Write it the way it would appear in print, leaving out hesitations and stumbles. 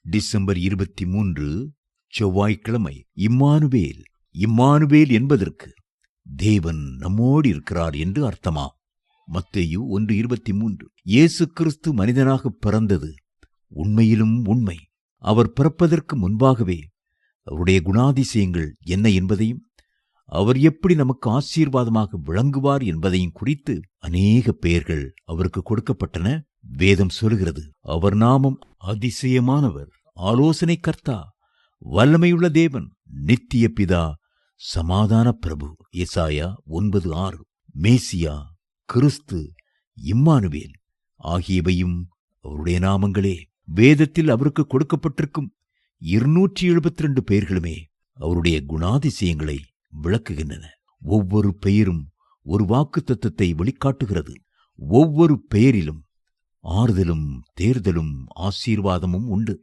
December 23 செவ்வாய்க்கிழமை. Emmanuel. Emmanuel என்பதற்கு தேவன் நம்மோடு இருக்கிறார் என்று அர்த்தமா? மத்தேயு 1:23. இயேசு கிறிஸ்து மனிதனாக பிறந்தது உண்மையிலும் உண்மை. அவர் பிறப்பதற்கு முன்பாகவே அவருடைய குணாதிசயங்கள் என்ன என்பதையும் அவர் எப்படி நமக்கு ஆசீர்வாதமாக விளங்குவார் என்பதையும் குறித்து அநேக பெயர்கள் அவருக்கு கொடுக்கப்பட்டன. வேதம் சொல்கிறது, அவர் நாமம் அதிசயமானவர், ஆலோசனை கர்த்தா, வல்லமையுள்ள தேவன், நித்திய பிதா, சமாதான பிரபு. எசாயா 9:6. மேசியா, கிறிஸ்து, இம்மானுவேல் ஆகியவையும் அவருடைய நாமங்களே. வேதத்தில் அவருக்கு கொடுக்கப்பட்டிருக்கும் 272 பெயர்களுமே அவருடைய குணாதிசயங்களை விளக்குகின்றன. ஒவ்வொரு பெயரும் ஒரு வாக்குத்தத்தத்தை வெளிக்காட்டுகிறது. ஒவ்வொரு பெயரிலும் ஆறுதலும் தேர்தலும் ஆசீர்வாதமும் உண்டு.